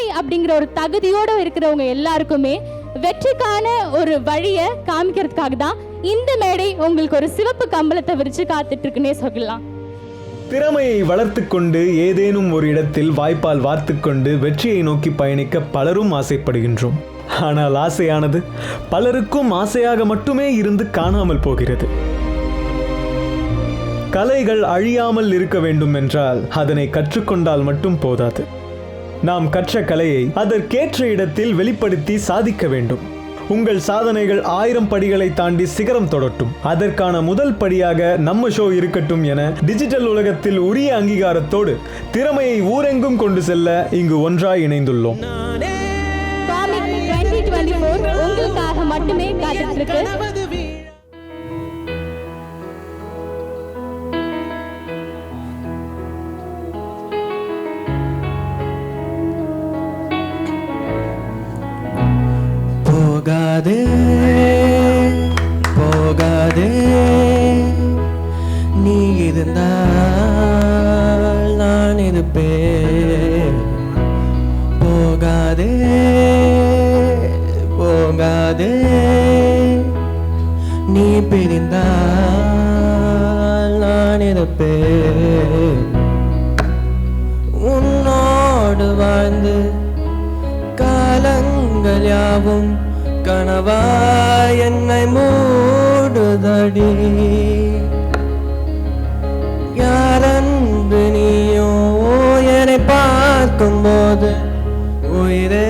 திறமை அப்படிங்கிற ஒரு தகுதியோடு இருக்கிறவங்க எல்லாருக்குமே வெற்றிக்கான ஒரு வழியை காமிக்கிறதுக்காக தான் இந்த மேடை உங்களுக்கு ஒரு சிவப்பு கம்பளத்தை விரிச்சு காத்துட்டு இருக்குன்னே சொல்லலாம். திறமையை வளர்த்து கொண்டு ஏதேனும் ஒரு இடத்தில் வாய்ப்பால் வார்த்து கொண்டு வெற்றியை நோக்கி பயணிக்க பலரும் ஆசைப்படுகின்றோம். ஆனால் ஆசையானது பலருக்கும் ஆசையாக மட்டுமே இருந்து காணாமல் போகிறது. கலைகள் அழியாமல் இருக்க வேண்டும் என்றால் அதனை கற்றுக்கொண்டால் மட்டும் போதாது. நாம் கற்ற கலையை அதற்கேற்ற இடத்தில் வெளிப்படுத்தி சாதிக்க வேண்டும். உங்கள் சாதனைகள் 1000 படிகளை தாண்டி சிகரம் தொடட்டும். அதற்கான முதல் படியாக நம்ம ஷோ இருக்கட்டும் என டிஜிட்டல் உலகத்தில் உரிய அங்கீகாரத்தோடு திறமையை ஊரெங்கும் கொண்டு செல்ல இங்கு ஒன்றாய் இணைந்துள்ளோம். உங்களுக்காக மட்டுமே காத்துட்டு போகாதே போகாதே, நீ இருந்தால் நான் இருப்பேன். போகாதே போகாதே, நீ பிரிந்தால் நான் இருப்பேன். உன்னோடு வாழ்ந்து காலங்கள் யாவும் கனவாய் என்னை மூடுதடி. யாரன்பு நீயோ என்னை பார்க்கும் போது உயிரே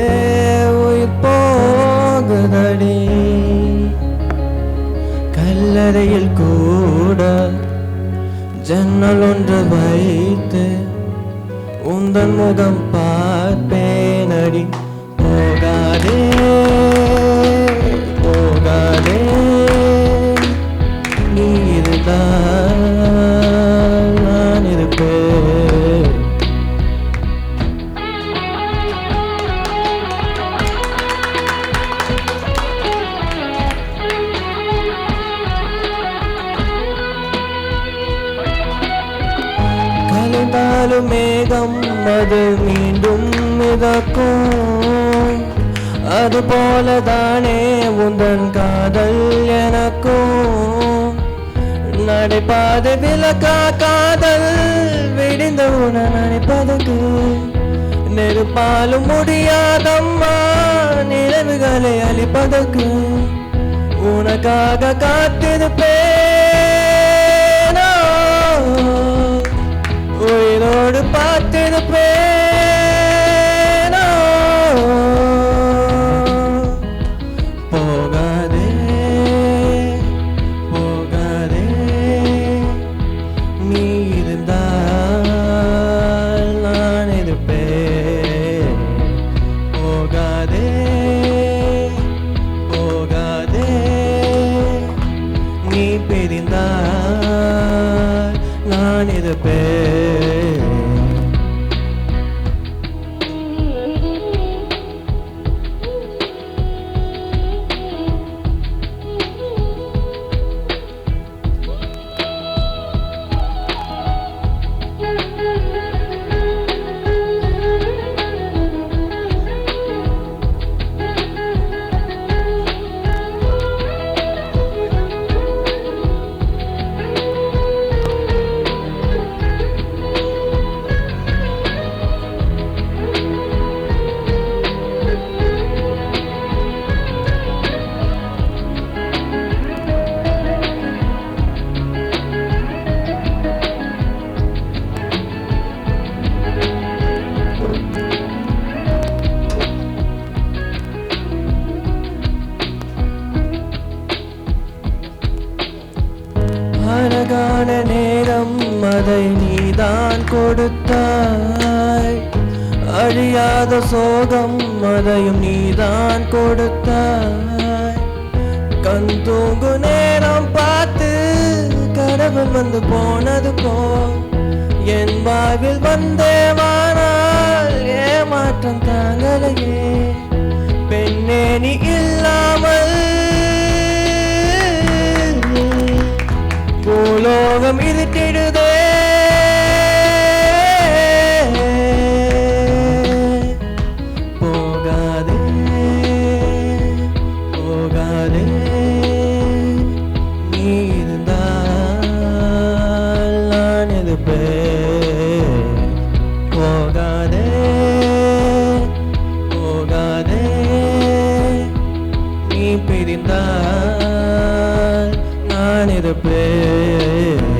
உயிர் போகுதடி. கல்லறையில் கூட ஜன்னல் ஒன்று வைத்து உந்தன் முகம் பார்ப்பேனடி. போகாதே போகாதே, நீ இருந்தால் நான் இருப்பேன். கலைந்தாலும் மேகம் அது மீண்டும் மிதக்கும். அது போலதானே உந்தன் காதல் எனக்கும். நடைபாத விளக்கா காதல் விடிந்த உன நினைப்பதற்கு. நெருப்பாலும் முடியாதம்மா நிலவுகளை அழிப்பதற்கு. உனக்காக காத்திருப்பேன், உயிரோடு பார்த்திருப்பேன். போகாதே போகாதே, நீ இருந்தால் நான் இருப்பேன். போகாதே போகாதே, நீ பிரிந்தால் நான் இருப்பேன். அழகான நேரம் அதை நீதான் கொடுத்தாய். அழியாத சோகம் அதையும் நீதான் கொடுத்தாய். கண் தூங்கு நேரம் பார்த்து கடவுள் வந்து போனது போல் என் வாழ்வில் வந்தேவானால் ஏமாற்றம் தாங்கலையே. பெண்ணே நீ இல்லாமல் பூலோகம் இருட்டிடுதே. பிரிந்தால் நான் இருப்பேன்.